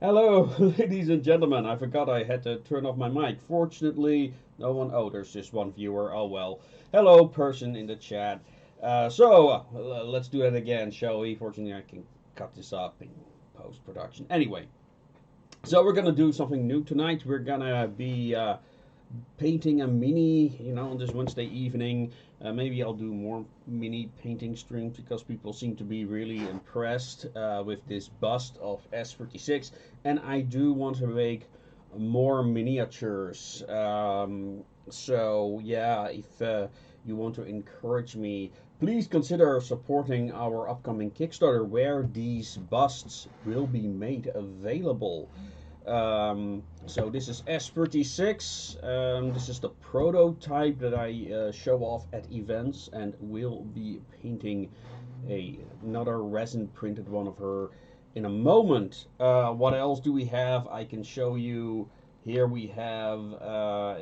Hello, ladies and gentlemen. I forgot I had to turn off my mic. Fortunately, no one. Oh, there's just one viewer. Oh well. Hello, person in the chat. Let's do it again, shall we? Fortunately, I can cut this up in post production. Anyway, so we're gonna do something new tonight. We're gonna be painting a mini, on this Wednesday evening. Maybe I'll do more mini painting streams because people seem to be really impressed with this bust of S36, and I do want to make more miniatures. So yeah, if you want to encourage me, please consider supporting our upcoming Kickstarter where these busts will be made available. So this is S36. This is the prototype that I show off at events, and will be painting another resin printed one of her in a moment. What else do we have? I can show you. Here we have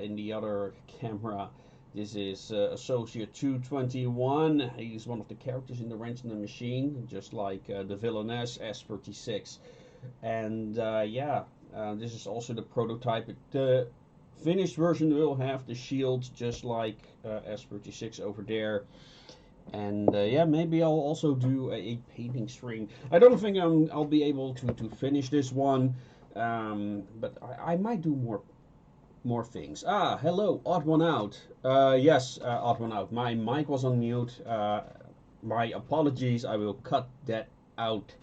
in the other camera. This is Associate 221. He's one of the characters in the Wrench in the Machine, just like the villainess S36. And yeah, this is also the prototype. The finished version will have the shield just like S36 over there. And yeah, maybe I'll also do a painting stream. I don't think I'll be able to finish this one, but I might do more things. Ah, hello, odd one out. Yes, odd one out. My mic was on mute. My apologies. I will cut that out.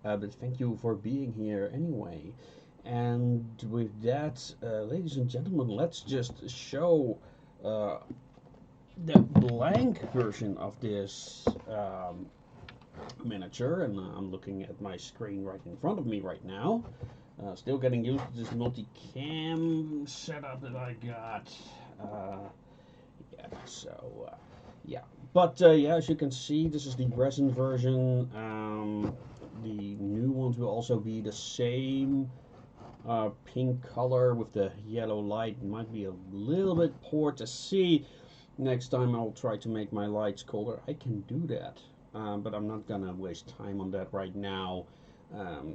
But thank you for being here anyway. And with that, ladies and gentlemen, let's just show uh, the blank version of this miniature. And I'm looking at my screen right in front of me right now. Still getting used to this multi-cam setup that I got. Yeah, so yeah. But yeah, as you can see, this is the resin version. The new ones will also be the same pink color with the yellow light. It might be a little bit poor to see. Next time I'll try to make my lights colder. I can do that, but I'm not gonna waste time on that right now,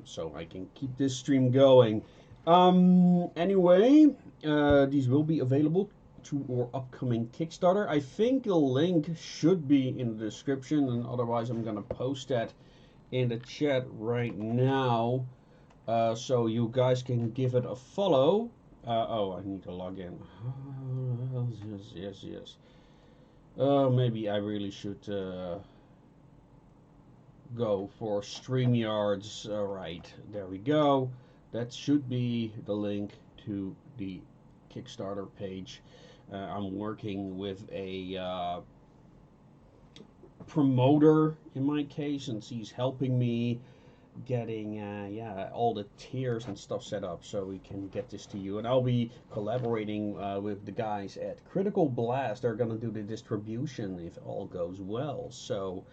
so I can keep this stream going. Anyway, these will be available to our upcoming Kickstarter. I think the link should be in the description, and otherwise I'm gonna post that in the chat right now, so you guys can give it a follow. Oh, I need to log in. Yes. Oh, maybe I really should go for StreamYards. All right, there we go. That should be the link to the Kickstarter page. I'm working with a promoter in my case, and he's helping me getting yeah, all the tiers and stuff set up so we can get this to you. And I'll be collaborating with the guys at Critical Blast. They're gonna do the distribution if all goes well, so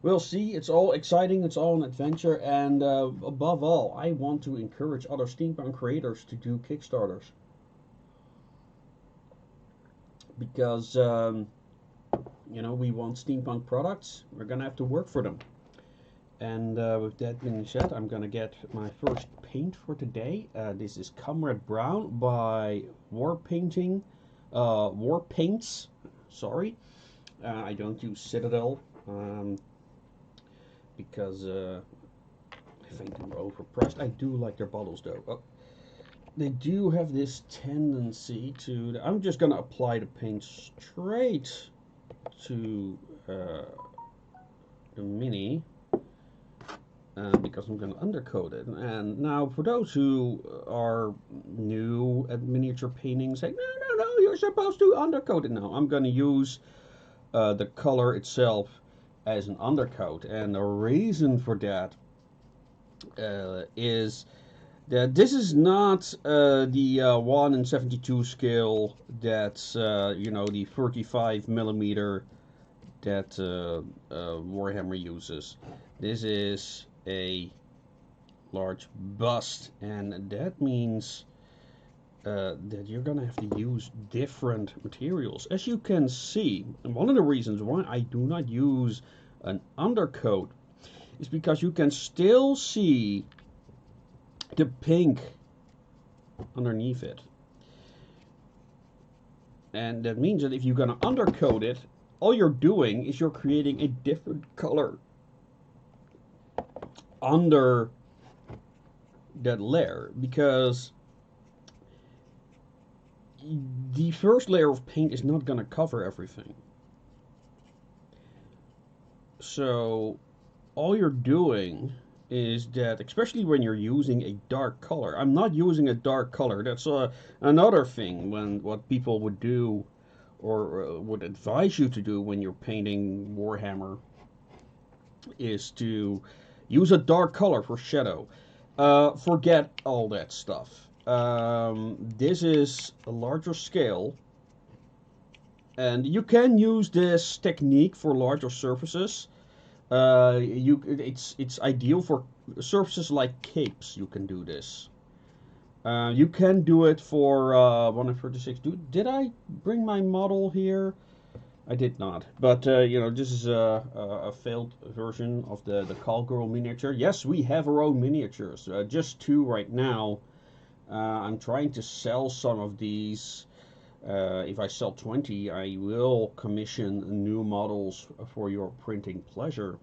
we'll see. It's all exciting, it's all an adventure, and above all, I want to encourage other steampunk creators to do Kickstarters, because we want steampunk products. We're gonna have to work for them. And with that being said, I'm gonna get my first paint for today. This is Comrade Brown by War Paints. Sorry, I don't use Citadel because I think they're overpriced. I do like their bottles though. Oh, they do have this tendency to. I'm just gonna apply the paint straight to the mini. Because I'm going to undercoat it. And now, for those who are new at miniature painting, say, no, you're supposed to undercoat it. No, I'm going to use the color itself as an undercoat. And the reason for that is that this is not the 1 in 72 scale that's, the 35 millimeter that Warhammer uses. This is a large bust, and that means that you're gonna have to use different materials. As you can see, and one of the reasons why I do not use an undercoat is because you can still see the pink underneath it. And that means that if you're gonna undercoat it, all you're doing is you're creating a different color under that layer, because the first layer of paint is not gonna cover everything. So all you're doing is that, especially when you're using a dark color. I'm not using a dark color. That's another thing when what people would do or would advise you to do when you're painting Warhammer is to use a dark color for shadow. Forget all that stuff. This is a larger scale, and you can use this technique for larger surfaces. It's ideal for surfaces like capes. You can do this. You can do it for 136. Did I bring my model here? I did not. But this is a failed version of the Call Girl miniature. Yes, we have our own miniatures. Just 2 right now. I'm trying to sell some of these. If I sell 20, I will commission new models for your printing pleasure.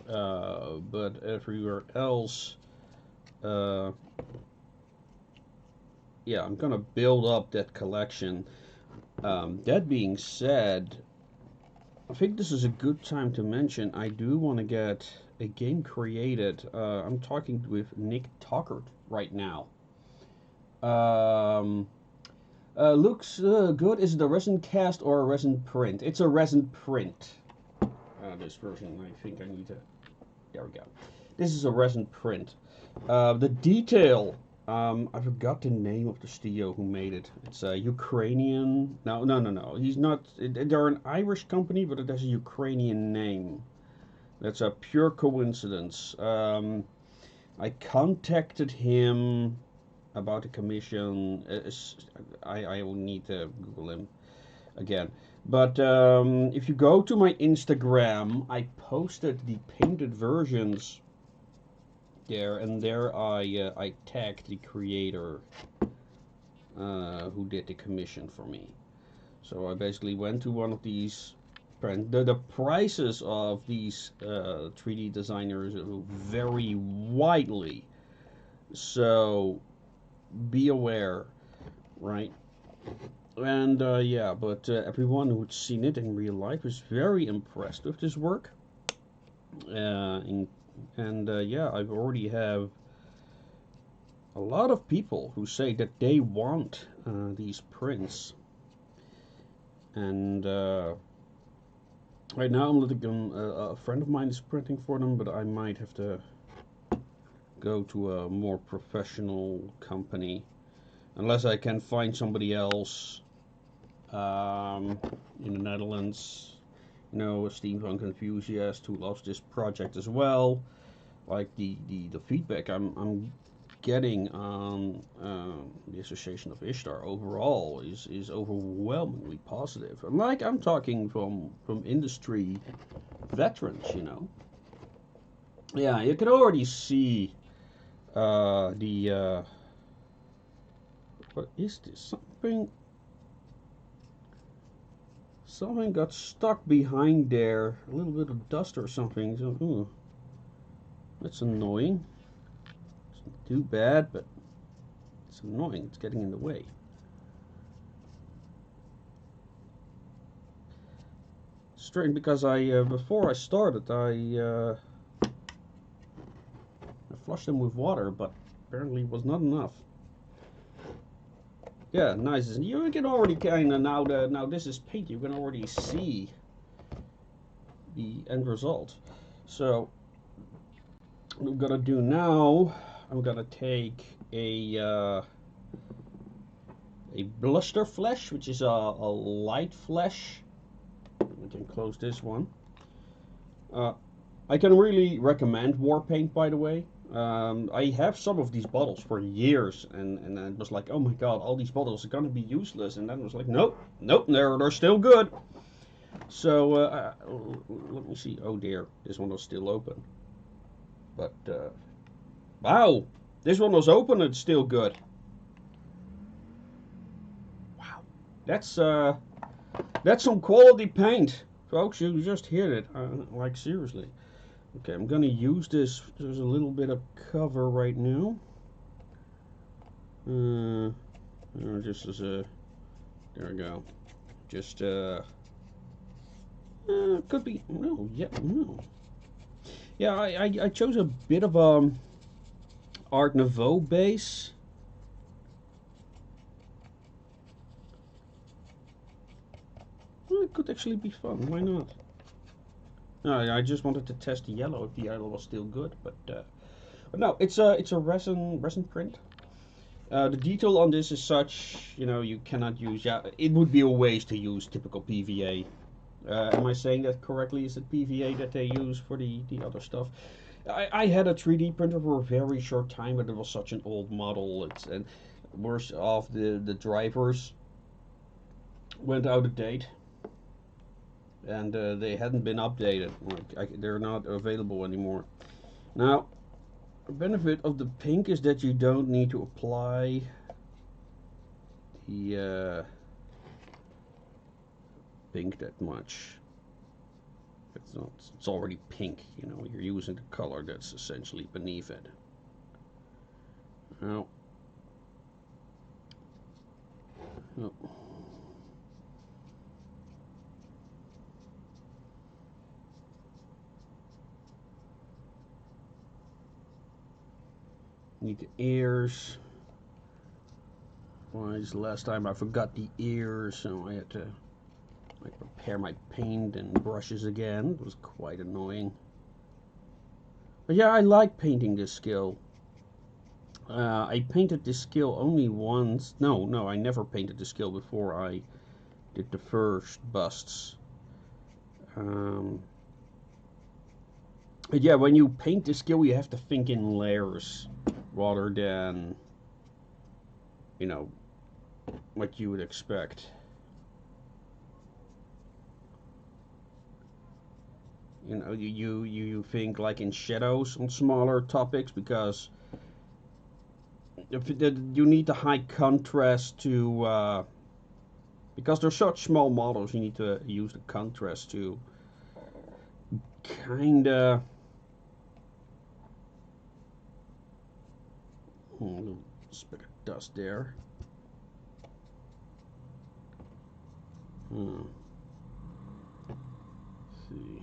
But everywhere else, yeah, I'm gonna build up that collection. That being said, I think this is a good time to mention I do want to get a game created. I'm talking with Nick Tuckert right now. Looks good. Is it a resin cast or a resin print? It's a resin print. This version, I think I need to... There we go. This is a resin print. The detail... I forgot the name of the studio who made it. It's a Ukrainian... No. He's not... They're an Irish company, but it has a Ukrainian name. That's a pure coincidence. I contacted him about the commission. I will need to Google him again. But if you go to my Instagram, I posted the painted versions there, and there I tagged the creator who did the commission for me. So I basically went to one of these. The prices of these 3D designers vary widely, so be aware, right? And yeah, but everyone who's seen it in real life is very impressed with this work. Yeah, I already have a lot of people who say that they want these prints. And right now I'm letting them, a friend of mine is printing for them, but I might have to go to a more professional company. Unless I can find somebody else in the Netherlands, a steampunk enthusiast who loves this project as well. Like the feedback I'm getting on the Association of Ishtar overall is overwhelmingly positive. And like I'm talking from industry veterans, Yeah, you can already see the what is this? Something got stuck behind there. A little bit of dust or something. So, that's annoying. It's not too bad, but it's annoying. It's getting in the way. Strange, because before I started, I flushed them with water, but apparently it was not enough. Yeah, nice. You can already kind of now this is paint. You can already see the end result. So what I'm gonna do now, I'm gonna take a blister flesh, which is a light flesh. We can close this one. I can really recommend war paint, by the way. I have some of these bottles for years, and it was like, oh my god, all these bottles are gonna be useless, and then it was like, nope, they're still good. So let me see. Oh dear, this one was still open. But wow, This one was open, it's still good. Wow. That's some quality paint. Folks, you just hear it. Like seriously. Okay, I'm gonna use this. There's a little bit of cover right now. Just as a, there we go. Just could be no, yeah, no. Yeah, I chose a bit of Art Nouveau base. Well, it could actually be fun. Why not? No, I just wanted to test the yellow if the yellow was still good, but no, it's a resin print. The detail on this is such, you know, you cannot use. Yeah, it would be a waste to use typical PVA. Am I saying that correctly? Is it PVA that they use for the other stuff? I had a 3D printer for a very short time, but it was such an old model. And worse off, the drivers went out of date, and they hadn't been updated. They're not available anymore. Now, the benefit of the pink is that you don't need to apply the pink that much. It's already pink, you know, you're using the color that's essentially beneath it. Now, oh. Need the ears. Wise, last time I forgot the ears, so I had to prepare my paint and brushes again. It was quite annoying. But yeah, I like painting this skill. I painted this skill only once. No, I never painted this skill before I did the first busts. But yeah, when you paint the skill, you have to think in layers rather than, you know, what you would expect. You know, you think like in shadows on smaller topics because you need the high contrast to because they're such small models. You need to use the contrast to kinda. A little speck of dust there. Let's see.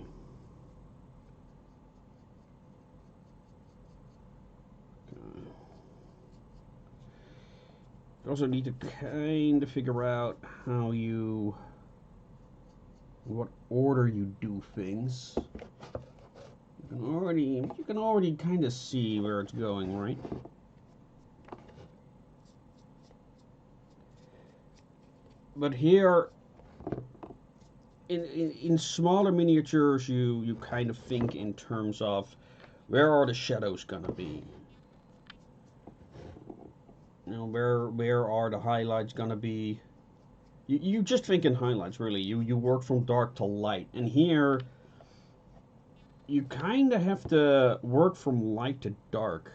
You also need to kind of figure out how you, what order you do things. You can already kind of see where it's going, right? But here, in smaller miniatures, you kind of think in terms of where are the shadows gonna be. You know, where are the highlights gonna be? You just think in highlights, really. You work from dark to light, and here you kind of have to work from light to dark,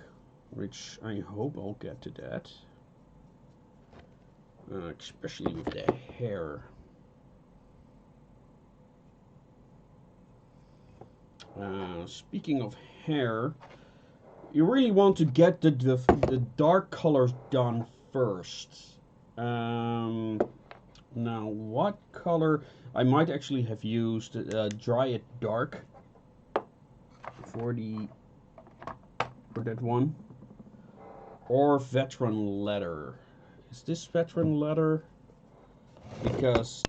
which I hope I'll get to that. Especially with the hair. Speaking of hair, you really want to get the dark colors done first. Now, what color? I might actually have used Dry It Dark for that one, or Veteran Leather. Is this Veteran Leather? Because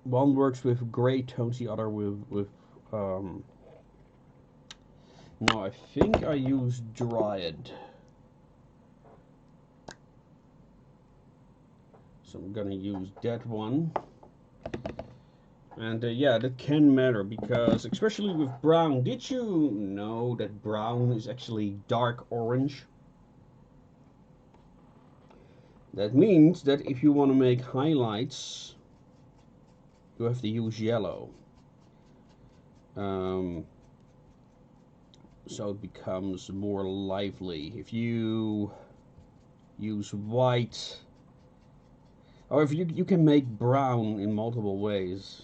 one works with gray tones, the other with no, I think I used Dryad. So I'm gonna use that one. And yeah, that can matter because, especially with brown, did you know that brown is actually dark orange? That means that if you want to make highlights, you have to use yellow. so it becomes more lively. If you use white, or if you can make brown in multiple ways,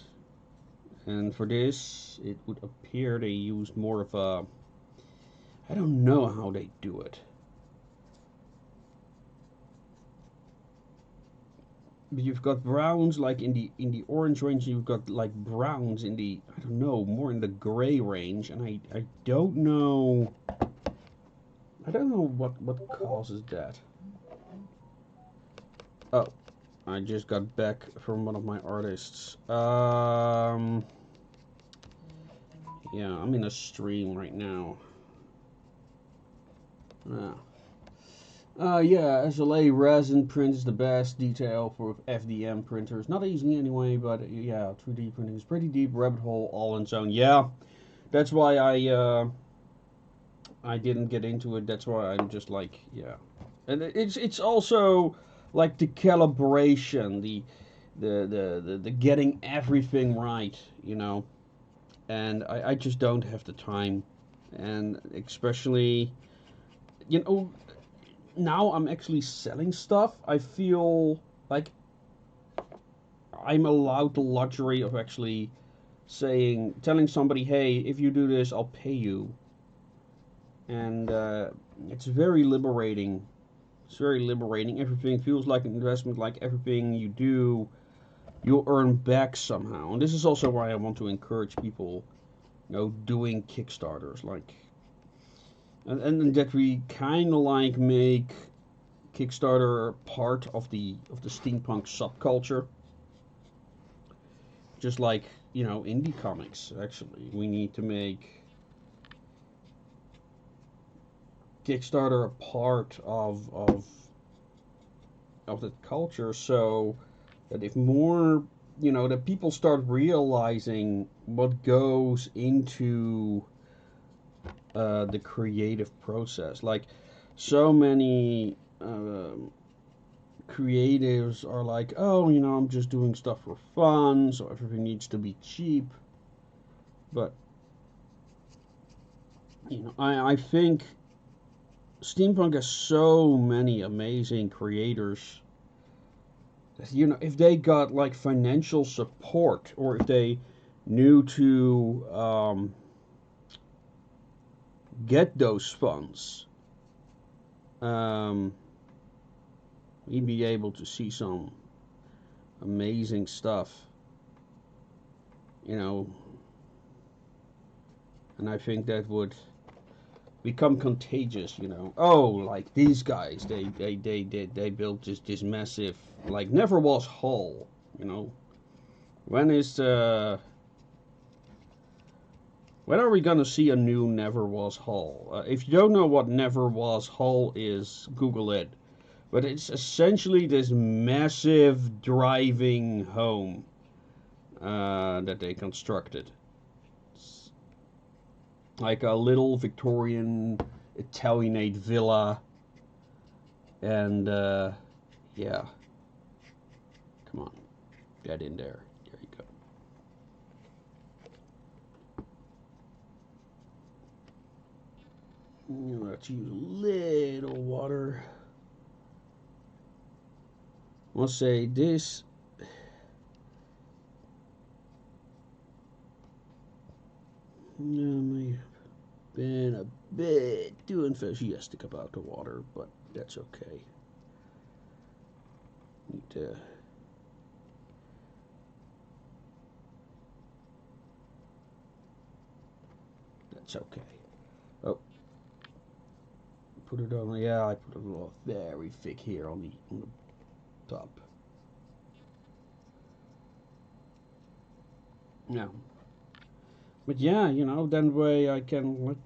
and for this it would appear they use more of a, I don't know how they do it. You've got browns like in the orange range, you've got like browns in the, I don't know, more in the gray range, and I don't know, what causes that. Oh, I just got back from one of my artists. Yeah, I'm in a stream right now. Yeah, SLA resin print is the best detail for FDM printers. Not easy anyway, but yeah, 3D printing is pretty deep rabbit hole all on its own. Yeah, that's why I didn't get into it. That's why I'm just like, yeah, and it's also like the calibration, the getting everything right, you know. And I just don't have the time, and especially, you know, now I'm actually selling stuff. I feel like I'm allowed the luxury of actually telling somebody, hey, if you do this, I'll pay you. And it's very liberating. It's very liberating. Everything feels like an investment, like everything you do, you'll earn back somehow. And this is also why I want to encourage people, you know, doing Kickstarters, like, and that we kind of like make Kickstarter part of the steampunk subculture, just like, you know, indie comics. Actually, we need to make Kickstarter a part of the culture, so that if more, you know, that people start realizing what goes into the creative process. Like, so many creatives are like, oh, you know, I'm just doing stuff for fun, so everything needs to be cheap. But, you know, I think steampunk has so many amazing creators that, you know, if they got like financial support, or if they knew to get those funds, we'd be able to see some amazing stuff, you know. And I think that would become contagious, you know. Oh, like these guys, they built this massive, like, never was hull, you know. When are we gonna see a new Never Was Hull? If you don't know what Never Was Hull is, Google it. But it's essentially this massive driving home that they constructed. It's like a little Victorian Italianate villa. And yeah. Come on. Get in there. There you go. Let's use a little water. I'll say this. May have been a bit too enthusiastic about the water, but that's okay. Need to. That's okay. Oh, put it on. Yeah, I put a little very thick here on the top. Yeah. But yeah, you know, then way I can like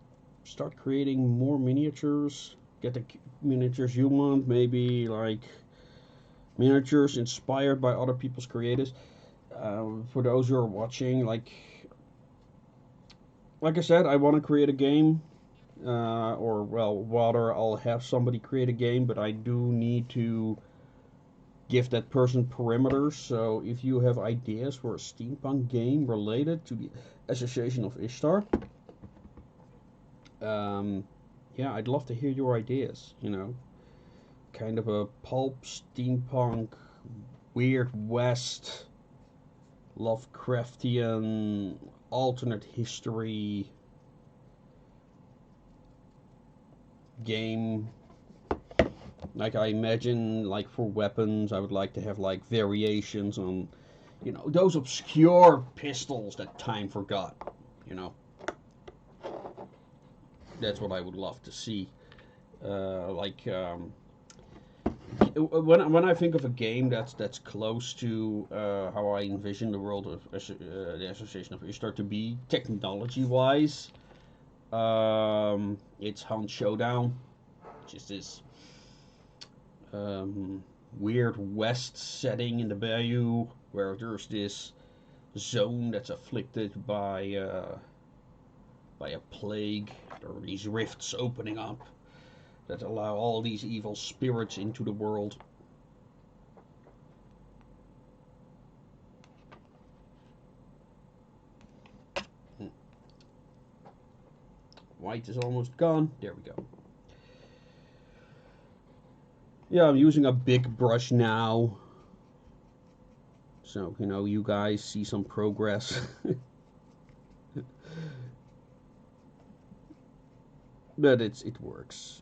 start creating more miniatures. Get the miniatures you want, maybe like miniatures inspired by other people's creators. For those who are watching, like I said, I want to create a game, or well, rather I'll have somebody create a game, but I do need to give that person parameters. So if you have ideas for a steampunk game related to the Association of Ishtar, Um, yeah, I'd love to hear your ideas. Kind of a pulp steampunk, weird West, Lovecraftian, alternate history game. Like I imagine, like for weapons, I would like to have like variations on, those obscure pistols that time forgot. You know, that's what I would love to see. Like when I think of a game that's close to how I envision the world of the Association of Ishtar to be technology wise, it's Hunt Showdown, which is this um, weird west setting in the bayou where there's this zone that's afflicted by a plague. There are these rifts opening up that allow all these evil spirits into the world. White is almost gone. There we go. Yeah, I'm using a big brush now. So, you guys see some progress. But it works.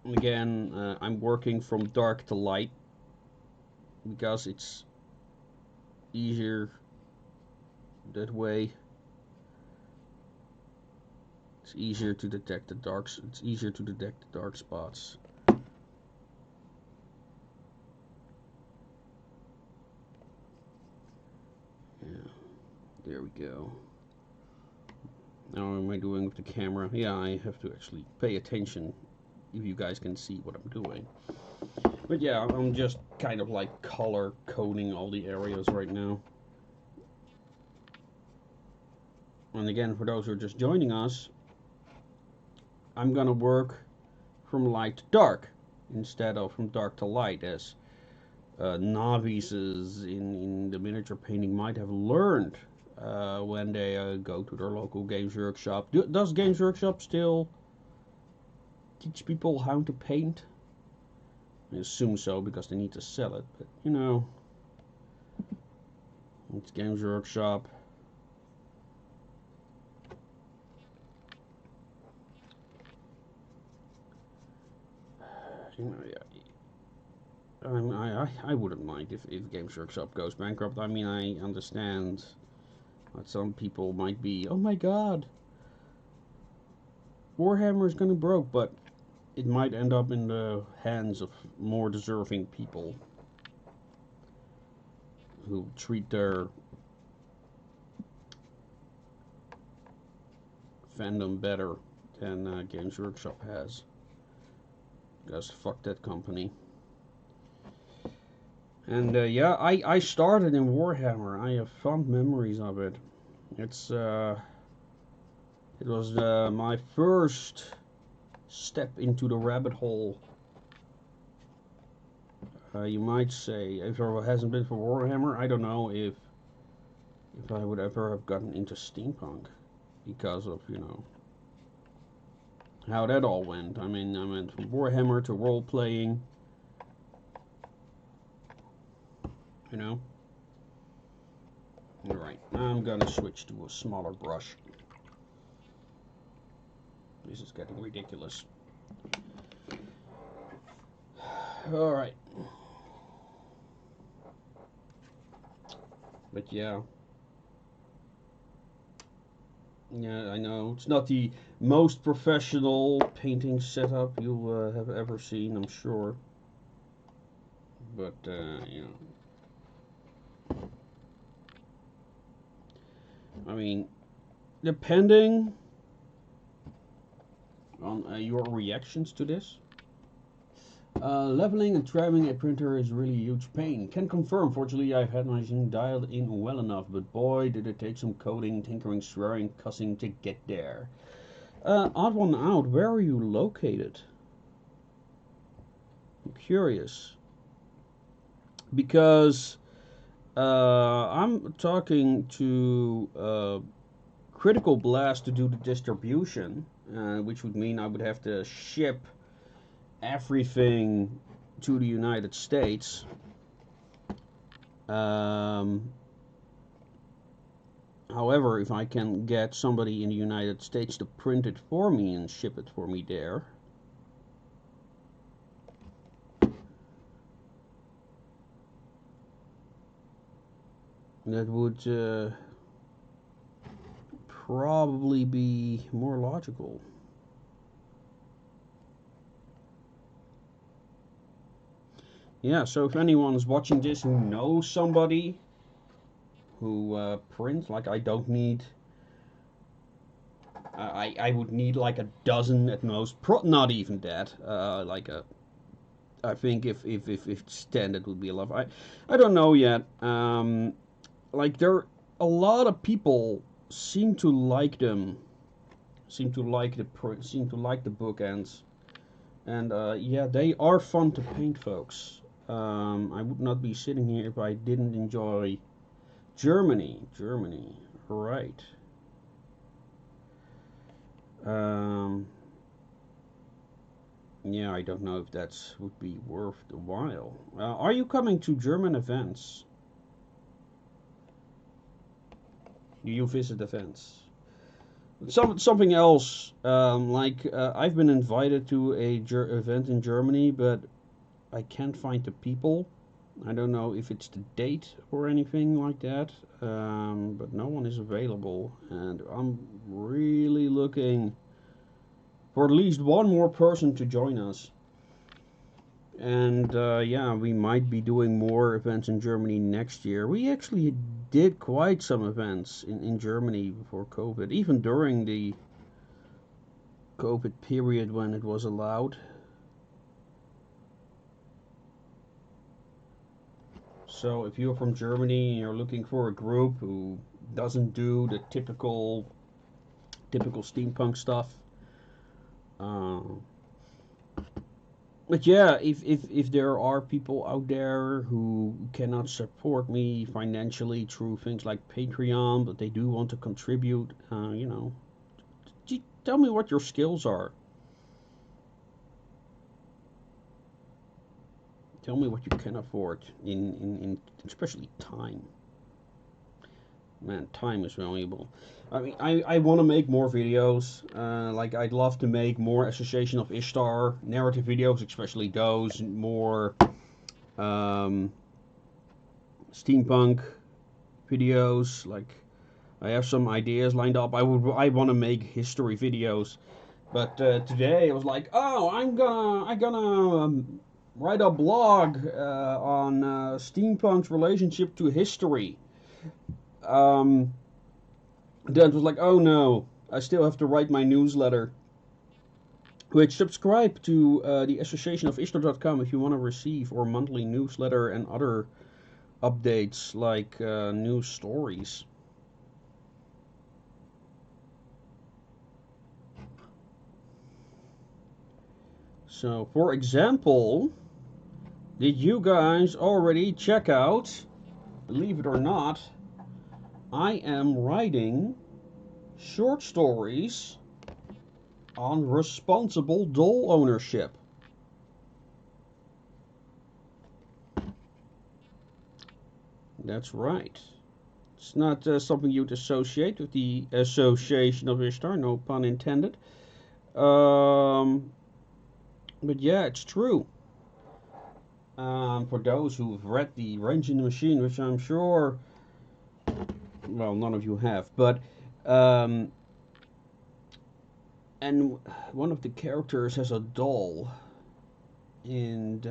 Again, I'm working from dark to light because it's easier that way. It's easier to detect the darks. It's easier to detect the dark spots. Yeah, there we go. Now, what am I doing with the camera? Yeah, I have to actually pay attention if you guys can see what I'm doing. But yeah, I'm just kind of like color coding all the areas right now. And again, for those who are just joining us, I'm gonna work from light to dark instead of from dark to light, as novices in the miniature painting might have learned when they go to their local Games Workshop. Does Games Workshop still teach people how to paint? I assume so, because they need to sell it, but it's Games Workshop. Yeah, I wouldn't mind if Games Workshop goes bankrupt. I mean, I understand that some people might be, oh my god, Warhammer is gonna broke, but it might end up in the hands of more deserving people who treat their fandom better than Games Workshop has. Because fuck that company. And yeah, I started in Warhammer. I have fond memories of it. It was my first step into the rabbit hole. You might say, if it hasn't been for Warhammer, I don't know if I would ever have gotten into steampunk because of how that all went. I mean, I went from Warhammer to role playing. Alright, I'm gonna switch to a smaller brush. This is getting ridiculous. Alright. But yeah. Yeah, I know. It's not the most professional painting setup you'll have ever seen, I'm sure. But, I mean, depending on your reactions to this, leveling and traveling a printer is really a huge pain. Can confirm, fortunately I've had my machine dialed in well enough, but boy did it take some coding, tinkering, swearing, cussing to get there. Odd one out, where are you located? I'm curious. Because I'm talking to critical blast to do the distribution, which would mean I would have to ship everything to the United States. However, if I can get somebody in the United States to print it for me and ship it for me there, that would probably be more logical. Yeah, so if anyone's watching this who knows somebody who prints, like I don't need, I would need like a dozen at most, not even that, like a, I think if it's 10 that would be a lot. I don't know yet. Like there, a lot of people seem to like them, seem to like the bookends, and yeah, they are fun to paint, folks. I would not be sitting here if I didn't enjoy Germany, right. Yeah, I don't know if that would be worth the while. Are you coming to German events? Do you visit events? Something else, like I've been invited to a event in Germany, but I can't find the people. I don't know if it's the date or anything like that, but no one is available, and I'm really looking for at least one more person to join us. And yeah, we might be doing more events in Germany next year. We actually did quite some events in Germany before COVID, even during the COVID period when it was allowed. So if you're from Germany and you're looking for a group who doesn't do the typical steampunk stuff, but yeah, if there are people out there who cannot support me financially through things like Patreon, but they do want to contribute, you know, tell me what your skills are. Tell me what you can afford in especially time. Man, time is valuable. I mean, I want to make more videos. Like, I'd love to make more Association of Ishtar narrative videos, especially those more steampunk videos. Like, I have some ideas lined up. I want to make history videos, but today I was like, oh, I'm gonna write a blog on steampunk's relationship to history. Then it was like, oh no, I still have to write my newsletter. Which, subscribe to the Association of Ishtar.com if you want to receive our monthly newsletter and other updates like news stories. So, for example, did you guys already check out, believe it or not, I am writing short stories on responsible doll ownership. That's right. It's not something you'd associate with the Association of Ishtar, no pun intended. But yeah, it's true. For those who've read The Wrench in the Machine, which I'm sure, well, none of you have, but and one of the characters has a doll, and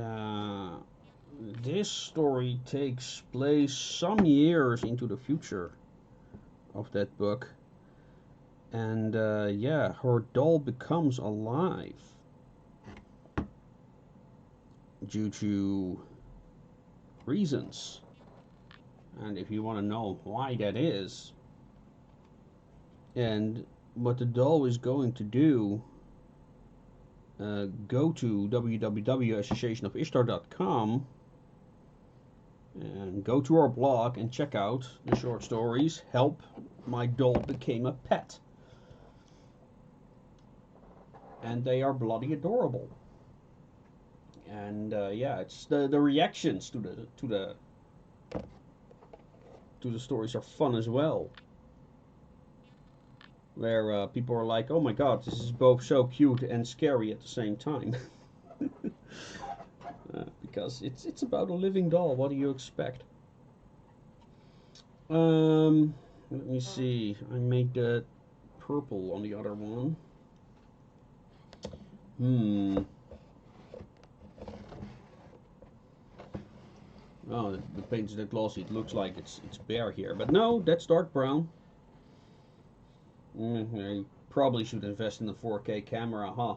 this story takes place some years into the future of that book, and yeah, her doll becomes alive due to reasons. And if you want to know why that is and what the doll is going to do, go to www.associationofishtar.com and go to our blog and check out the short stories. Help my doll became a pet. And they are bloody adorable. And yeah, it's the reactions to the stories are fun as well. Where people are like, "Oh my God, this is both so cute and scary at the same time." Because it's about a living doll. What do you expect? Let me see. I made the purple on the other one. Oh, the paint is that glossy. It looks like it's bare here, but no, that's dark brown. I probably should invest in a 4K camera, huh?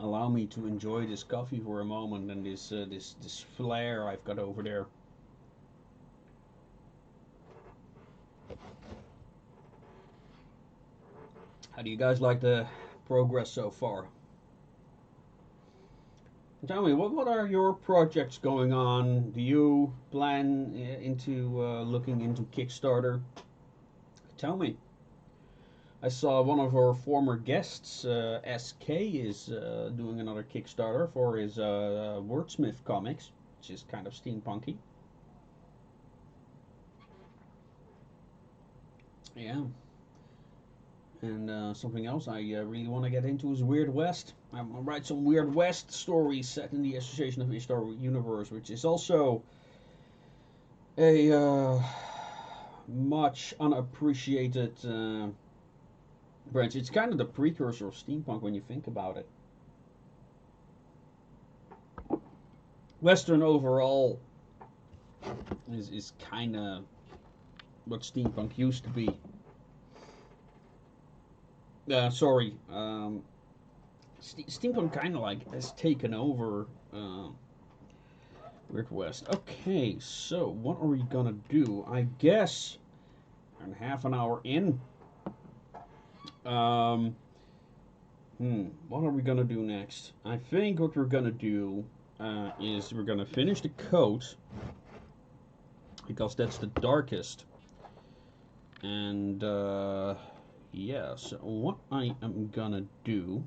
Allow me to enjoy this coffee for a moment and this flare I've got over there. How do you guys like the progress so far? Tell me, what are your projects going on? Do you plan into looking into Kickstarter? Tell me. I saw one of our former guests, SK, is doing another Kickstarter for his Wordsmith comics, which is kind of steampunky. Yeah. And something else I really want to get into is Weird West. I'm going to write some Weird West stories set in the Association of Ishtar universe, which is also a much unappreciated branch. It's kind of the precursor of steampunk when you think about it. Western overall is kind of what steampunk used to be. Sorry, steampunk kind of like has taken over Weird West. Okay, so what are we gonna do? I guess we're half an hour in. What are we gonna do next? I think what we're gonna do is we're gonna finish the coat because that's the darkest. And yeah, so what I am gonna do,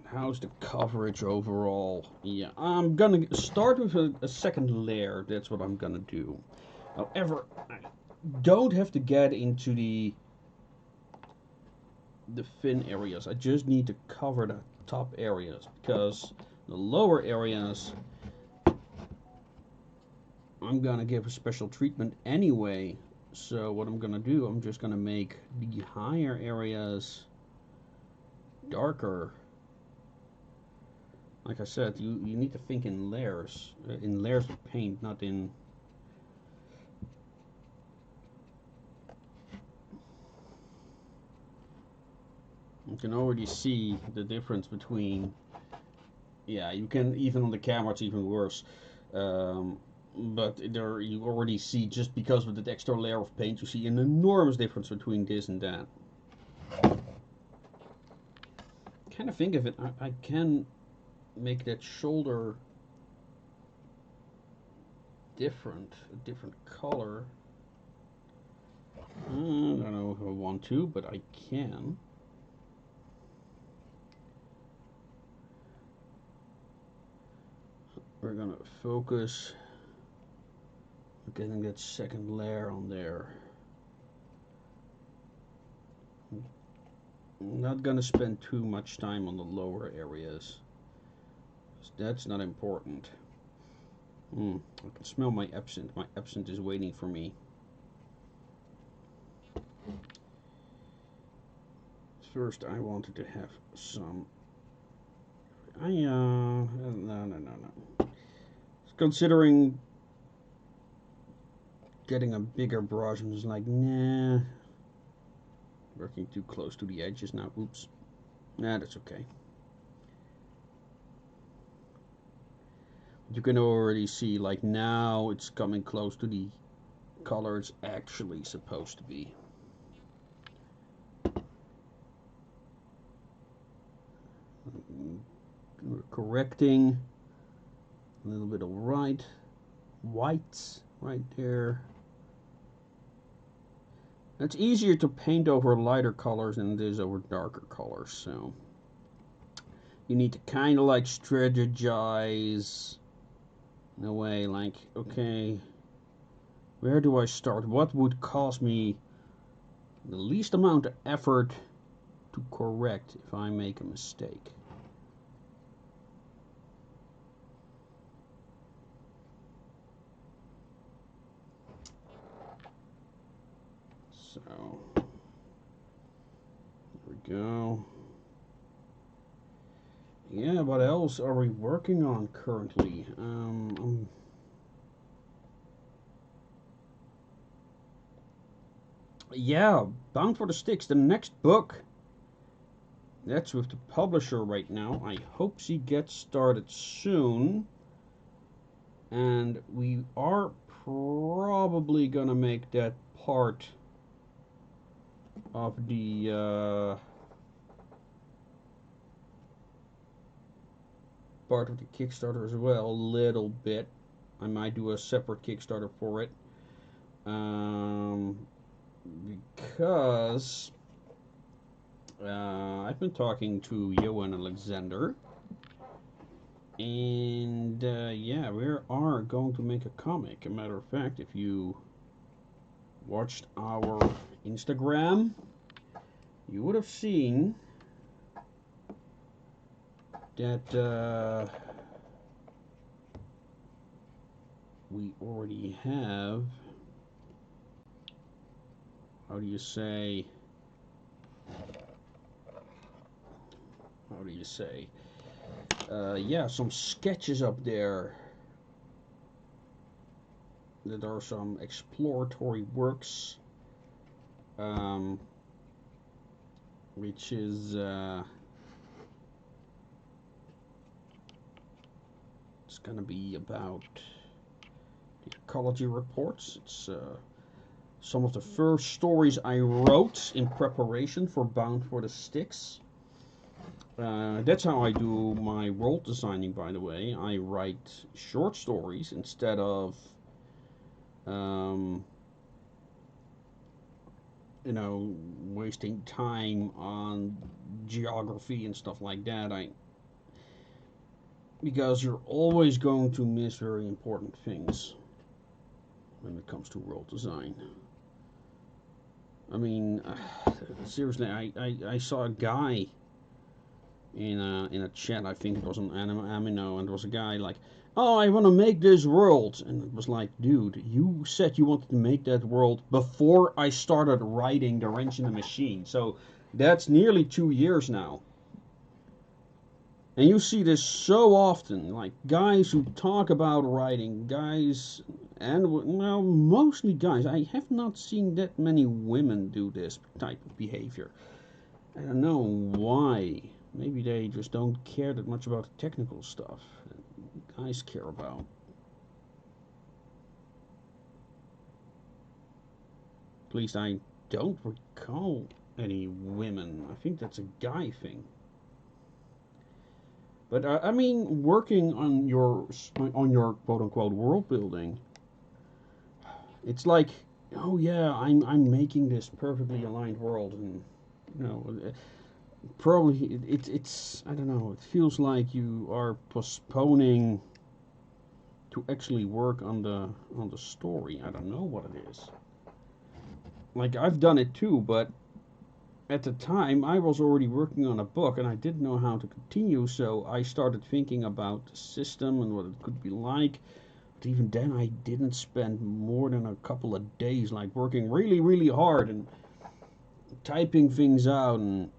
how's the coverage overall? Yeah, I'm gonna start with a second layer. That's what I'm gonna do. However, I don't have to get into the thin areas. I just need to cover the top areas because the lower areas I'm gonna give a special treatment anyway. So what I'm gonna do, I'm just gonna make the higher areas darker. Like I said, you need to think in layers of paint, not in. You can already see the difference between. Yeah, you can, even on the camera it's even worse. But there you already see, just because of the extra layer of paint, you see an enormous difference between this and that. Kind of think of it, I can make that shoulder different, a different color. I don't know if I want to, but I can. We're gonna focus on getting that second layer on there. I'm not gonna spend too much time on the lower areas. That's not important. I can smell my absinthe. My absinthe is waiting for me. First, I wanted to have some. No. Considering getting a bigger brush, I'm just like, nah. Working too close to the edges now. Oops. Nah, that's okay. You can already see, like, now it's coming close to the color it's actually supposed to be. We're correcting little bit of white right there. It's easier to paint over lighter colors than it is over darker colors, so you need to kind of like strategize in a way, like, okay, where do I start? What would cost me the least amount of effort to correct if I make a mistake? So, there we go. Yeah, what else are we working on currently? Yeah, Bound for the Sticks, the next book. That's with the publisher right now. I hope she gets started soon. And we are probably gonna make that part of the Kickstarter as well, a little bit. I might do a separate Kickstarter for it. Because I've been talking to Johan Alexander, and yeah, we are going to make a comic. A matter of fact, if you watched our Instagram, you would have seen that we already have, how do you say, yeah, some sketches up there that are some exploratory works, which is it's gonna be about the ecology reports. It's some of the first stories I wrote in preparation for Bound for the Sticks. That's how I do my world designing, by the way. I write short stories instead of, you know, wasting time on geography and stuff like that. Because you're always going to miss very important things when it comes to world design. I mean, seriously, I saw a guy in a chat. I think it was an Amino, and there was a guy like, "Oh, I want to make this world," and it was like, dude, you said you wanted to make that world before I started writing The Wrench in the Machine, so that's nearly 2 years now. And you see this so often, like guys who talk about writing, guys, and well, mostly guys. I have not seen that many women do this type of behavior. I don't know why. Maybe they just don't care that much about the technical stuff that guys care about. At least I don't recall any women. I think that's a guy thing. But I mean, working on your quote unquote world building, it's like, oh yeah, I'm making this perfectly aligned world, and you know, probably it's I don't know. It feels like you are postponing to actually work on the story. I don't know what it is. Like I've done it too, but at the time I was already working on a book and I didn't know how to continue, so I started thinking about the system and what it could be like. But even then I didn't spend more than a couple of days like working really hard and typing things out and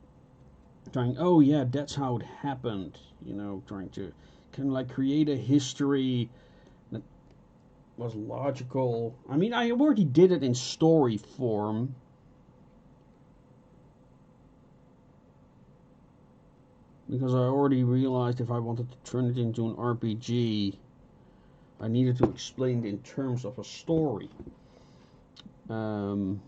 trying, oh yeah, that's how it happened, you know, trying to kind of like create a history that was logical. I mean, I already did it in story form, because I already realized if I wanted to turn it into an RPG, I needed to explain it in terms of a story, and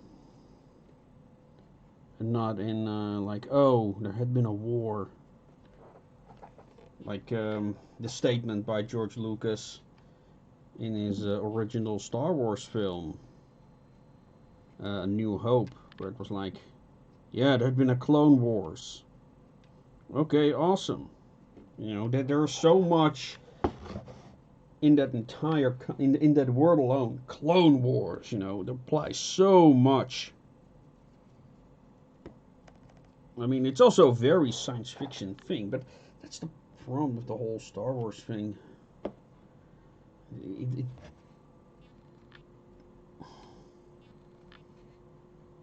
not in like, oh, there had been a war, like the statement by George Lucas in his original Star Wars film, A New Hope, where it was like, yeah, there had been a Clone Wars. Okay, awesome. You know, that there's so much in that entire in that word alone, Clone Wars. You know, it applies so much. I mean, it's also a very science fiction thing, but that's the problem with the whole Star Wars thing. It,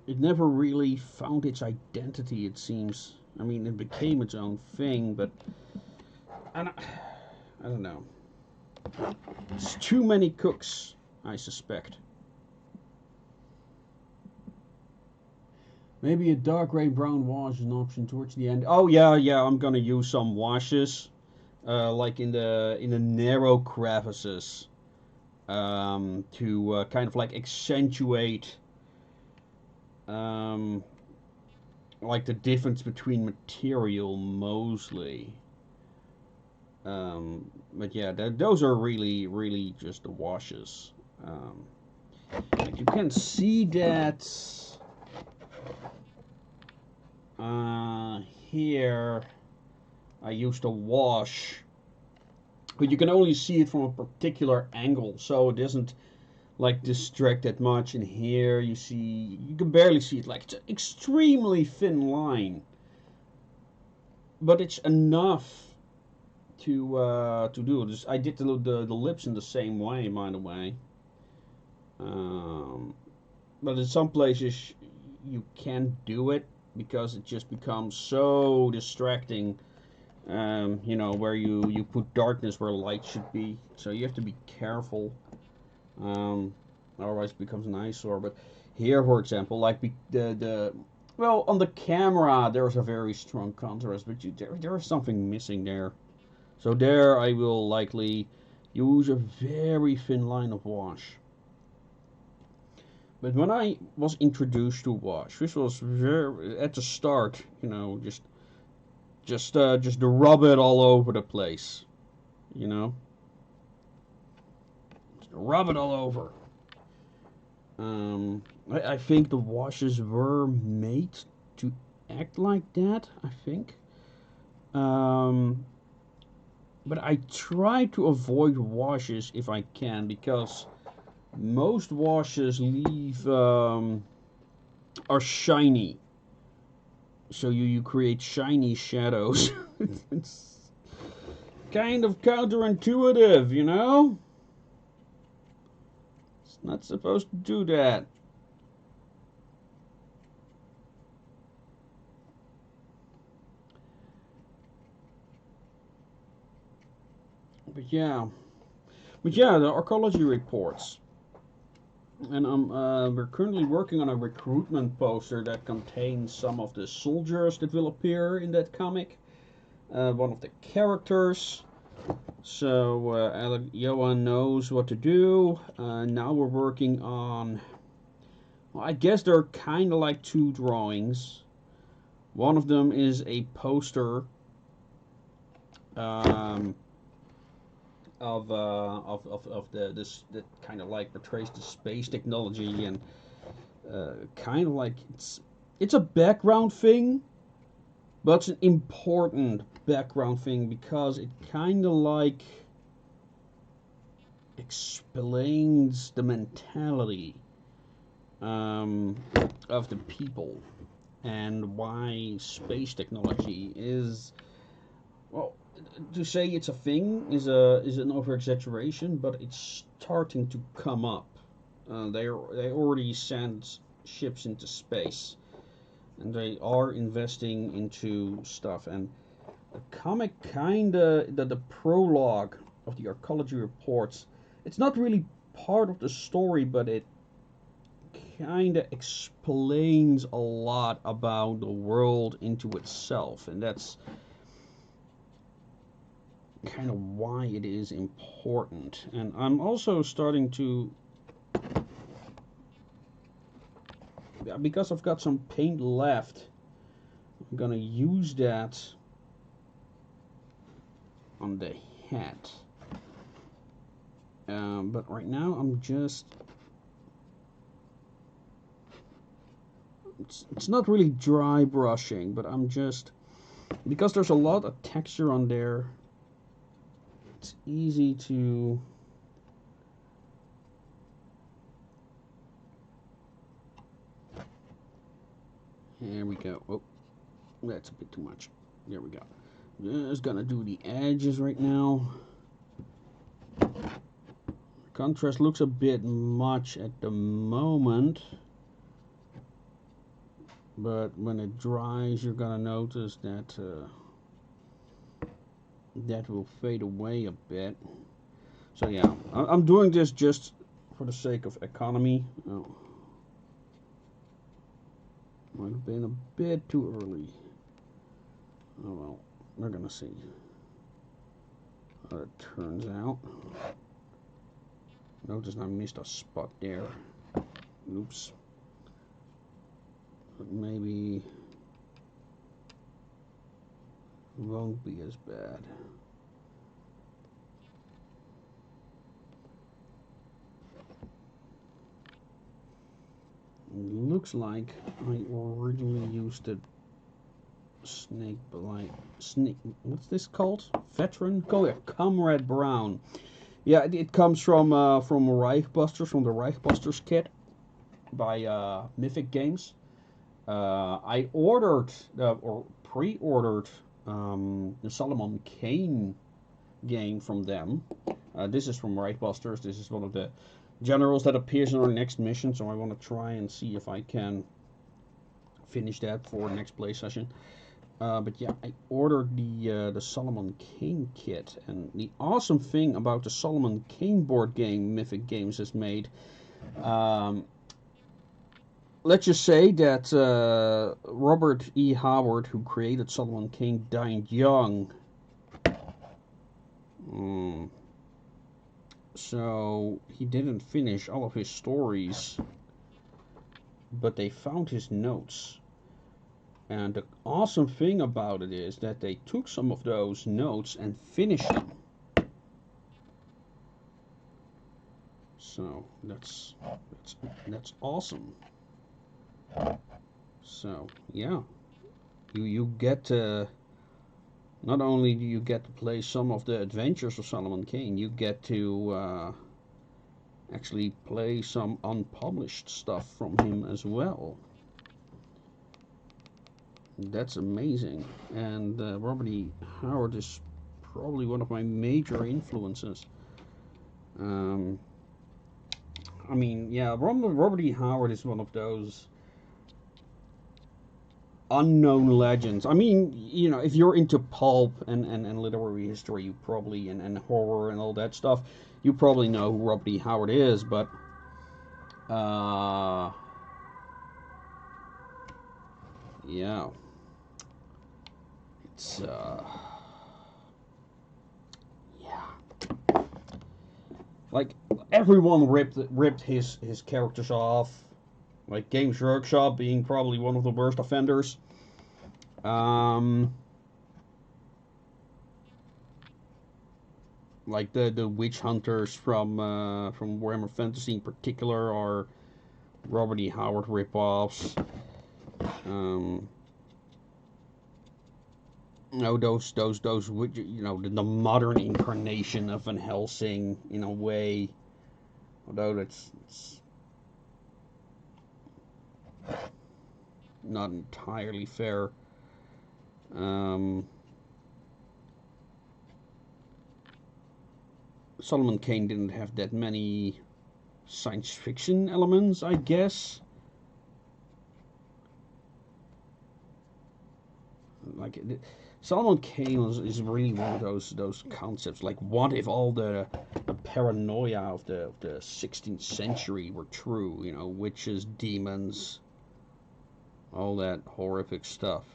it never really found its identity, it seems. I mean, it became its own thing, but I don't know. It's too many cooks, I suspect. Maybe a dark gray brown wash is an option towards the end. Oh yeah, yeah, I'm gonna use some washes, like in the narrow crevices, to kind of like accentuate, um, like the difference between material mostly. But yeah, those are really just the washes. Like you can see that here I used a wash, but you can only see it from a particular angle, so it doesn't like distract that much. And here you can barely see it. Like it's an extremely thin line, but it's enough to do this. I did the lips in the same way, by the way. Um, but in some places you can't do it because it just becomes so distracting. You know, where you put darkness where light should be, so you have to be careful. Um, Otherwise, it becomes an eyesore. But here, for example, like the well, on the camera there's a very strong contrast, but there is something missing there. So there I will likely use a very thin line of wash. But when I was introduced to wash, this was very at the start, you know, just to rub it all over the place, you know, just rub it all over. I think the washes were made to act like that. I think. Um, but I try to avoid washes if I can, because most washes leave are shiny, so you create shiny shadows. It's kind of counterintuitive, you know. It's not supposed to do that. But yeah, the archaeology reports. And we're currently working on a recruitment poster that contains some of the soldiers that will appear in that comic. One of the characters. So Johan knows what to do. Now we're working on. Well, I guess they're kind of like two drawings. One of them is a poster. Um, of this that kind of like portrays the space technology, and kind of like it's a background thing, but it's an important background thing because it kind of like explains the mentality um, of the people and why space technology is, well, to say it's a thing is an over exaggeration, but it's starting to come up. They already sent ships into space, and they are investing into stuff. And the comic kinda the prologue of the archaeology reports. It's not really part of the story, but it kinda explains a lot about the world into itself, and that's kind of why it is important. And I'm also starting to, because I've got some paint left, I'm gonna use that on the head. But right now I'm just... It's not really dry brushing, but I'm just... Because there's a lot of texture on there, it's easy to... There we go. Oh, that's a bit too much. There we go. Just gonna do the edges right now. Contrast looks a bit much at the moment, but when it dries, you're gonna notice that that will fade away a bit. So yeah, I'm doing this just for the sake of economy. Oh. Might have been a bit too early. Oh well, we're gonna see how it turns out. Notice I missed a spot there. Oops. But maybe won't be as bad. It looks like I originally used the snake blight. Snake. What's this called? Veteran? Oh yeah, Comrade Brown. Yeah, it comes from Reichbusters, from the Reichbusters kit by Mythic Games. I ordered or pre-ordered the Solomon Kane game from them. This is from Reichbusters. This is one of the generals that appears in our next mission, so I want to try and see if I can finish that for next play session. But yeah, I ordered the Solomon Kane kit, and the awesome thing about the Solomon Kane board game Mythic Games has made, let's just say that Robert E. Howard, who created Solomon Kane, died young. So he didn't finish all of his stories, but they found his notes. And the awesome thing about it is that they took some of those notes and finished them. So that's awesome. So yeah, you get to, not only do you get to play some of the adventures of Solomon Kane, you get to actually play some unpublished stuff from him as well. That's amazing. And Robert E. Howard is probably one of my major influences. I mean, yeah, Robert E. Howard is one of those unknown legends. I mean, you know, if you're into pulp and literary history, you probably, and horror and all that stuff, you probably know who Robert E. Howard is, but yeah, it's yeah, like everyone ripped his characters off, like Games Workshop being probably one of the worst offenders. Like the witch hunters from Warhammer Fantasy in particular are Robert E. Howard ripoffs. No, those you know, the modern incarnation of Van Helsing in a way, although it's not entirely fair. Solomon Kane didn't have that many science fiction elements, I guess. Like Solomon Kane is really one of those concepts. Like, what if all the paranoia of the 16th century were true? You know, witches, demons, all that horrific stuff.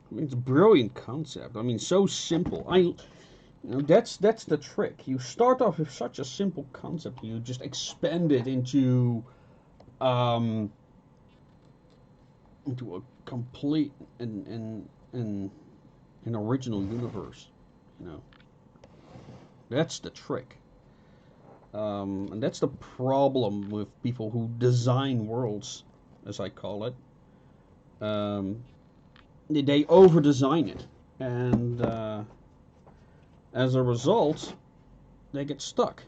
I mean, it's a brilliant concept. I mean, so simple. You know, that's the trick. You start off with such a simple concept, you just expand it into a complete and an original universe. You know, that's the trick. And that's the problem with people who design worlds, as I call it. Um, they over design it, and as a result, they get stuck.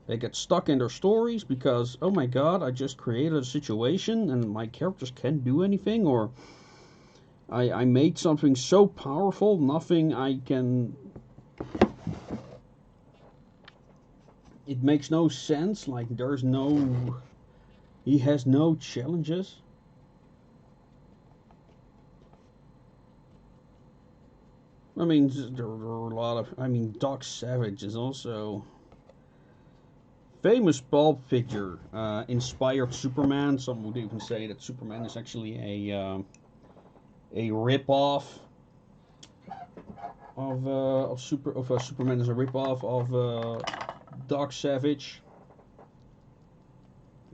They get stuck in their stories because, oh my god, I just created a situation and my characters can't do anything, or I made something so powerful, nothing I can. It makes no sense, like there's no. He has no challenges. I mean, there are a lot of. I mean, Doc Savage is also famous pulp figure inspired Superman. Some would even say that Superman is actually a rip off of Superman is a rip off of Doc Savage.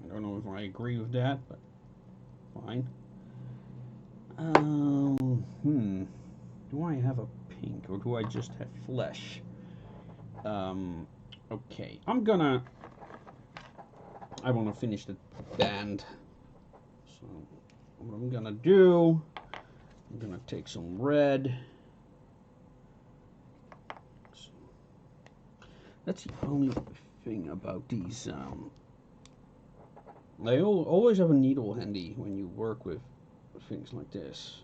I don't know if I agree with that, but fine. Do I have a pink or do I just have flesh? Okay, I want to finish the band. So what I'm gonna do, I'm gonna take some red. That's the only thing about these. They always have a needle handy when you work with things like this.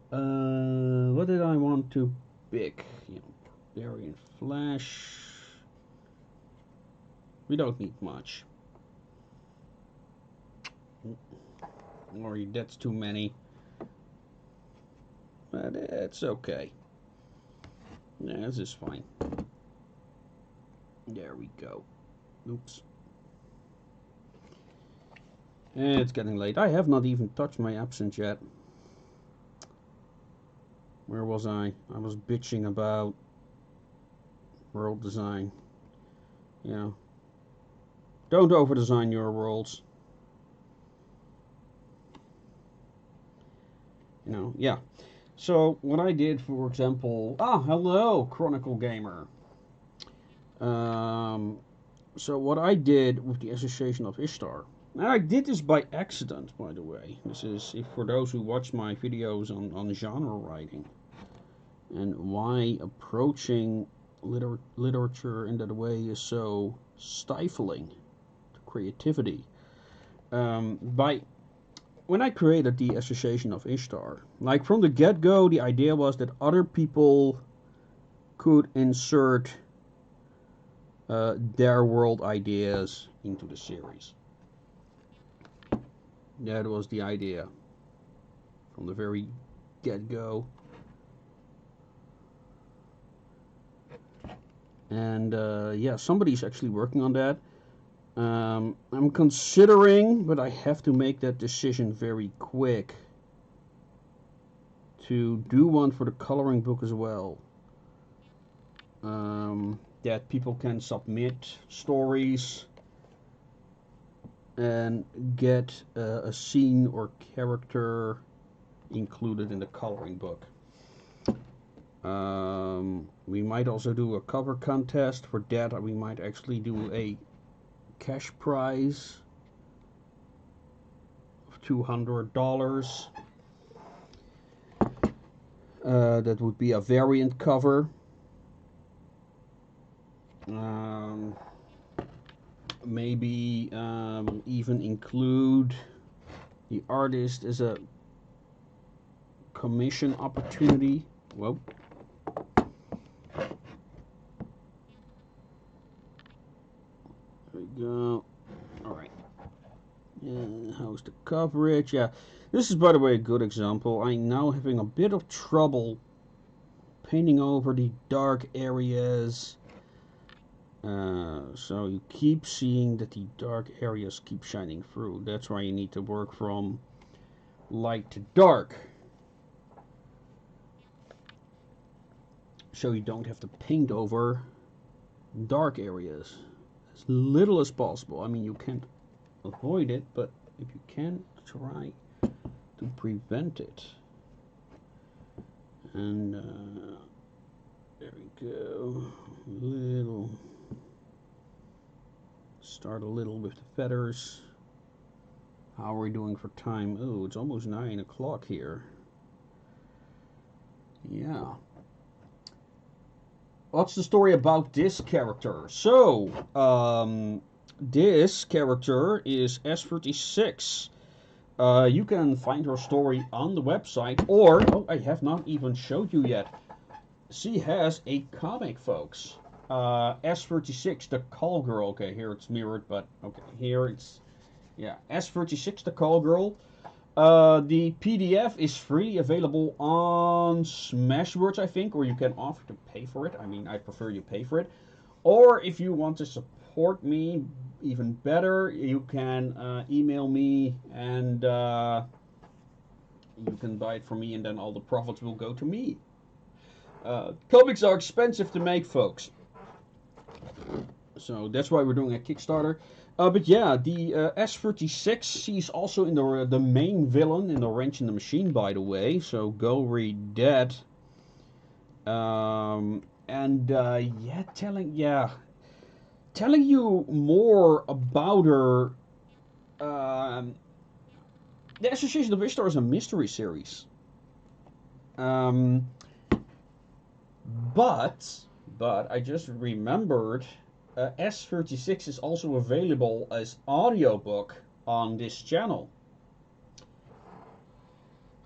What did I want to pick? You know, Barbarian Flash. We don't need much. Or that's too many. But it's okay. Yeah, this is fine. There we go. Oops. It's getting late. I have not even touched my absinthe yet. Where was I? I was bitching about world design. You know, don't over design your worlds. You know, yeah. So what I did, for example, hello, Chronicle Gamer. So what I did with the Association of Ishtar, and I did this by accident, by the way. This is for those who watch my videos on genre writing and why approaching literature in that way is so stifling to creativity. When I created the Association of Ishtar, like from the get-go, the idea was that other people could insert their world ideas into the series. That was the idea from the very get-go. And yeah, somebody's actually working on that. I'm considering, but I have to make that decision very quick, to do one for the coloring book as well. That people can submit stories and get a scene or character included in the coloring book. We might also do a cover contest. For that, we might actually do a cash prize of $200. That would be a variant cover. Maybe even include the artist as a commission opportunity. Whoa. There we go. Alright. How's the coverage? Yeah. This is, by the way, a good example. I'm now having a bit of trouble painting over the dark areas. So you keep seeing that the dark areas keep shining through. That's why you need to work from light to dark. So you don't have to paint over dark areas as little as possible. I mean, you can't avoid it, but if you can, try to prevent it. And there we go. Start a little with the feathers. How are we doing for time? Oh, it's almost 9 o'clock here. Yeah. What's the story about this character? So, this character is S36. You can find her story on the website, or, oh, I have not even showed you yet. She has a comic, folks. S36, the Call Girl. Okay, here it's mirrored, but okay, here it's, yeah, S36, the Call Girl. The PDF is freely available on Smashwords, I think, or you can offer to pay for it. I mean, I prefer you pay for it. Or if you want to support me even better, you can email me and you can buy it from me, and then all the profits will go to me. Comics are expensive to make, folks. So that's why we're doing a Kickstarter. But yeah, the S36, she's also in the main villain in the Wrench in the Machine, by the way. So go read that. Yeah, telling you more about her. The Association of Ishtar is a mystery series. But I just remembered, S36 is also available as audiobook on this channel.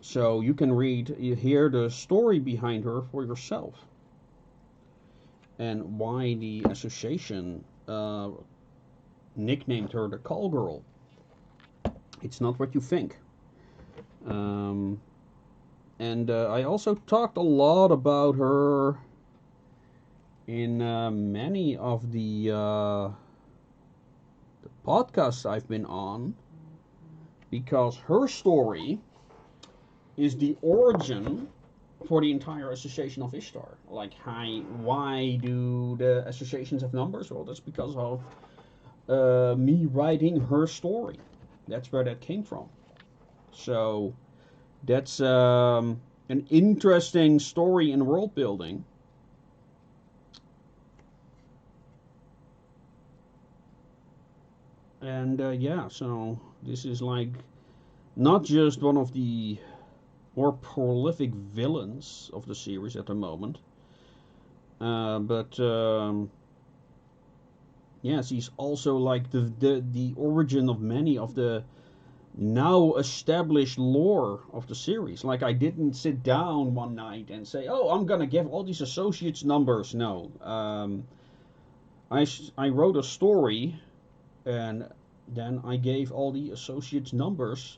So you can hear the story behind her for yourself. And why the association nicknamed her the Call Girl. It's not what you think. I also talked a lot about her in many of the podcasts I've been on, because her story is the origin for the entire Association of Ishtar. Like, why do the associations have numbers? Well, that's because of me writing her story. That's where that came from. So that's an interesting story in world building. And yeah, so this is like not just one of the more prolific villains of the series at the moment, but yeah, she's also like the origin of many of the now established lore of the series. Like, I didn't sit down one night and say, oh, I'm gonna give all these associates numbers. No, I wrote a story, and then I gave all the associates numbers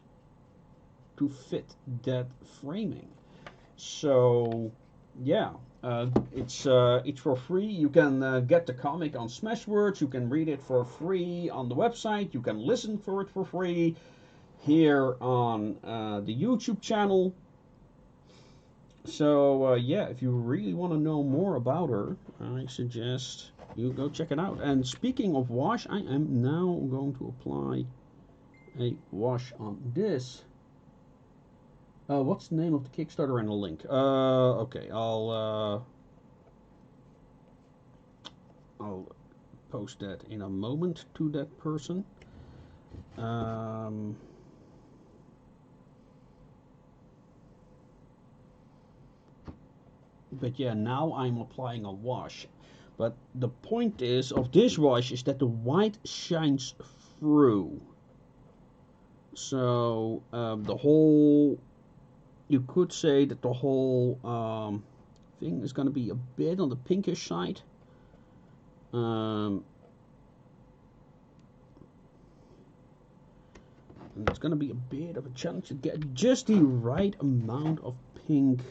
to fit that framing. So yeah, it's for free. You can get the comic on Smashwords. You can read it for free on the website. You can listen for it for free here on the YouTube channel. So yeah, if you really want to know more about her, I suggest you go check it out. And speaking of wash, I am now going to apply a wash on this. What's the name of the Kickstarter and the link? Okay, I'll post that in a moment to that person. But yeah, now I'm applying a wash. But the point is of this wash is that the white shines through. So the whole, you could say that the whole thing is going to be a bit on the pinkish side. And it's going to be a bit of a challenge to get just the right amount of pink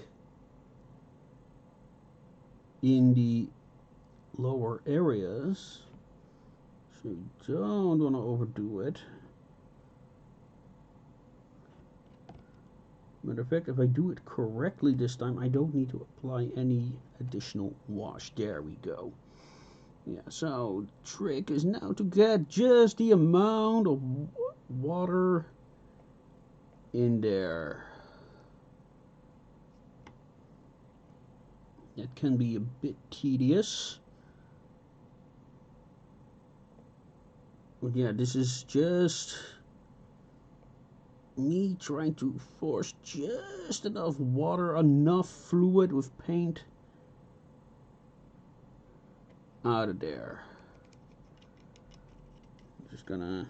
in the lower areas. So you don't want to overdo it. Matter of fact, if I do it correctly this time, I don't need to apply any additional wash. There we go. Yeah, so trick is now to get just the amount of water in there. It can be a bit tedious. But yeah, this is just me trying to force just enough water, enough fluid with paint out of there. Just gonna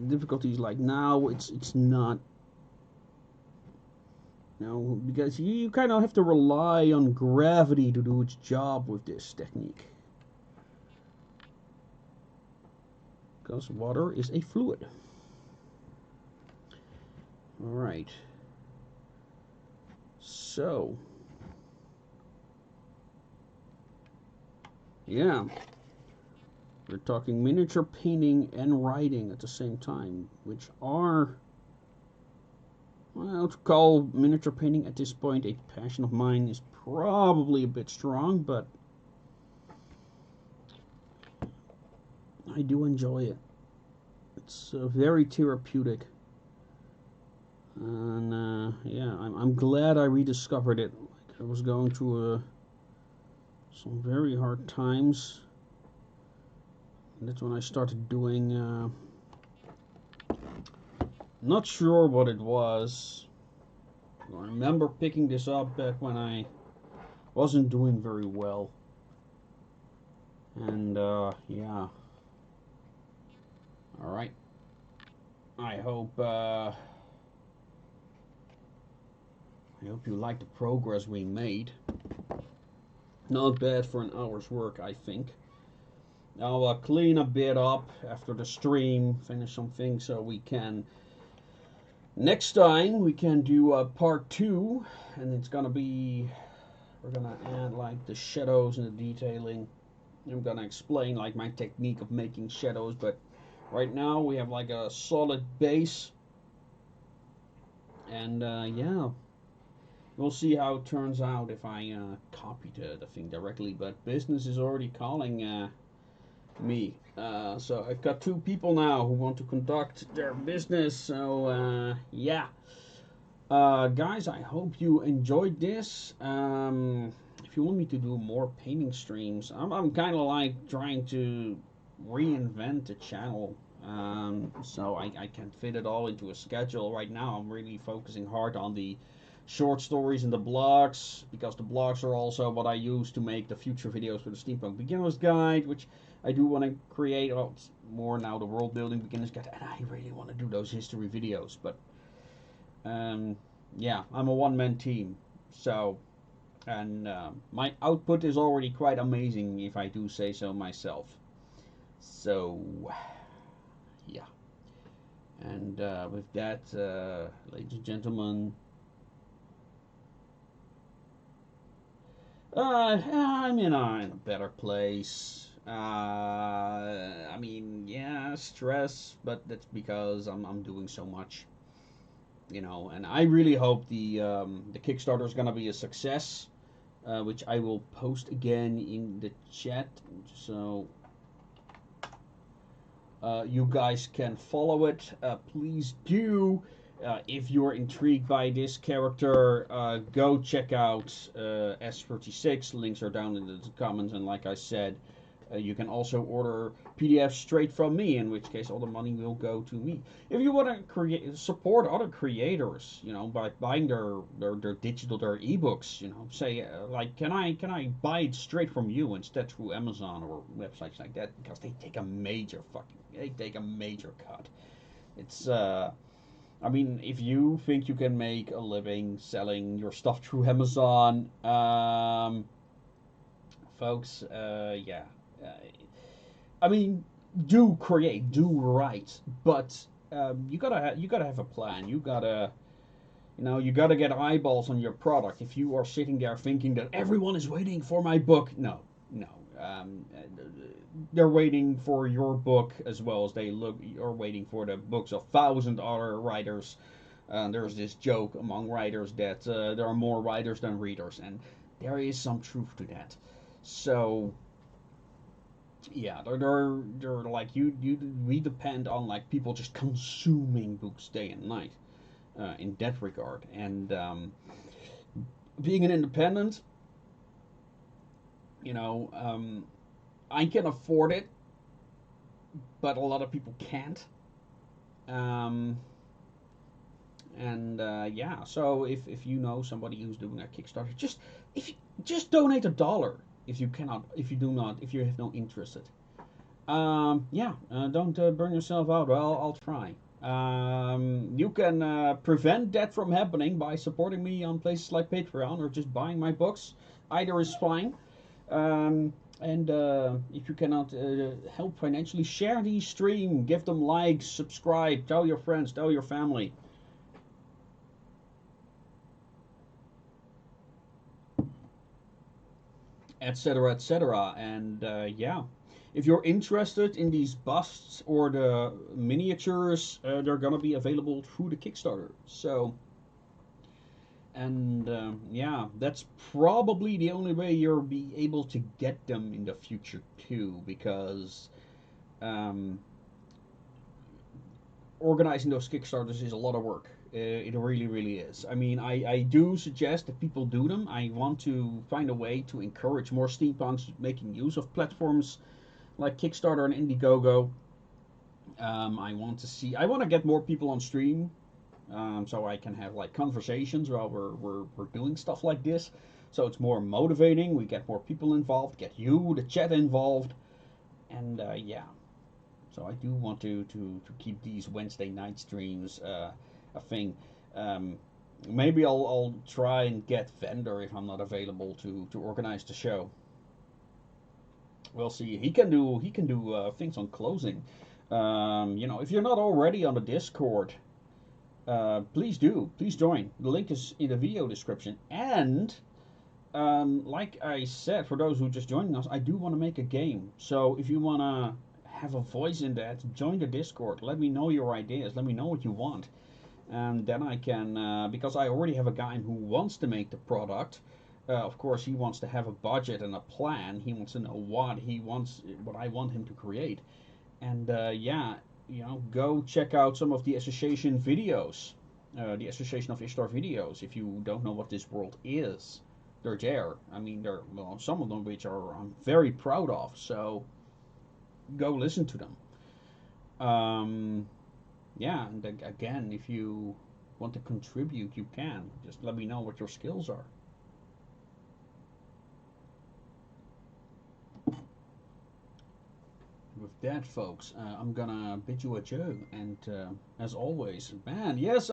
difficulties like now it's not, you know, because you kind of have to rely on gravity to do its job with this technique, because water is a fluid. All right, so yeah, we're talking miniature painting and writing at the same time, which are, well, to call miniature painting at this point a passion of mine is probably a bit strong, but I do enjoy it. It's very therapeutic, and yeah, I'm glad I rediscovered it. Like, I was going through some very hard times. And that's when I started doing. Not sure what it was. I remember picking this up back when I wasn't doing very well, and yeah. All right. I hope you like the progress we made. Not bad for an hour's work, I think. I'll clean a bit up after the stream, finish some things so we can. Next time we can do part 2, and it's gonna be, we're gonna add like the shadows and the detailing. I'm gonna explain like my technique of making shadows, but right now we have like a solid base, and yeah, we'll see how it turns out if I copy the thing directly. But business is already calling me. So I've got 2 people now who want to conduct their business. So yeah, guys, I hope you enjoyed this. If you want me to do more painting streams, I'm kind of like trying to reinvent the channel. So I can't fit it all into a schedule right now. I'm really focusing hard on the short stories and the blogs, because the blogs are also what I use to make the future videos for the Steampunk Beginner's Guide, which I do want to create. Well, it's more now the World Building Beginner's Guide, and I really want to do those history videos. But yeah, I'm a one-man team, so, and my output is already quite amazing, if I do say so myself. So yeah, and with that, ladies and gentlemen, I'm in a better place. I mean, yeah, stress, but that's because I'm doing so much, you know. And I really hope the Kickstarter is gonna be a success, which I will post again in the chat, so you guys can follow it. Please do. If you're intrigued by this character, go check out S36. Links are down in the comments, and like I said, you can also order PDFs straight from me, in which case all the money will go to me. If you want to support other creators, you know, by buying their digital, their ebooks, you know, say like, can I buy it straight from you instead through Amazon or websites like that, because they take a major cut. It's I mean, if you think you can make a living selling your stuff through Amazon, folks, yeah. I mean, do create, do write, but you gotta have a plan. You gotta, you know, you gotta get eyeballs on your product. If you are sitting there thinking that everyone is waiting for my book, no. They're waiting for your book as well as they are waiting for the books of 1,000 other writers. There's this joke among writers that there are more writers than readers, and there is some truth to that. So Yeah, they're like we depend on like people just consuming books day and night in that regard. And being an independent, you know, I can afford it, but a lot of people can't. Um, and yeah, so if you know somebody who's doing a Kickstarter, if you, just donate $1 if you cannot, if you do not, if you have no interest. Yeah, don't burn yourself out. Well, I'll try. You can prevent that from happening by supporting me on places like Patreon or just buying my books. Either is fine. And if you cannot help financially, share the stream, give them likes, subscribe, tell your friends, tell your family. Etc., etc. And yeah, if you're interested in these busts or the miniatures, they're gonna be available through the Kickstarter. So, and yeah, that's probably the only way you'll be able to get them in the future too, because um, organizing those Kickstarters is a lot of work. It really, really is. I mean, I do suggest that people do them. I want to find a way to encourage more steampunks making use of platforms like Kickstarter and Indiegogo. I want to get more people on stream, so I can have like conversations while we're doing stuff like this. So it's more motivating. We get more people involved, get you, the chat involved, and yeah. So I do want to keep these Wednesday night streams a thing. Um, Maybe I'll try and get Vendor if I'm not available to organize the show. We'll see. He can do things on closing. If you're not already on the Discord, please do. Please join. The link is in the video description. And like I said, for those who are just joining us, I do want to make a game. So if you want to have a voice in that, join the Discord. Let me know your ideas. Let me know what you want. And then I can, because I already have a guy who wants to make the product. Of course, he wants to have a budget and a plan. He wants to know what I want him to create. And yeah, go check out some of the association videos, the Association of Ishtar videos. If you don't know what this world is, they're there. I mean, some of them which I'm very proud of. So go listen to them. Um, yeah, and again, if you want to contribute, you can. Just let me know what your skills are. With that, folks, I'm gonna bid you adieu. And as always, man, yes,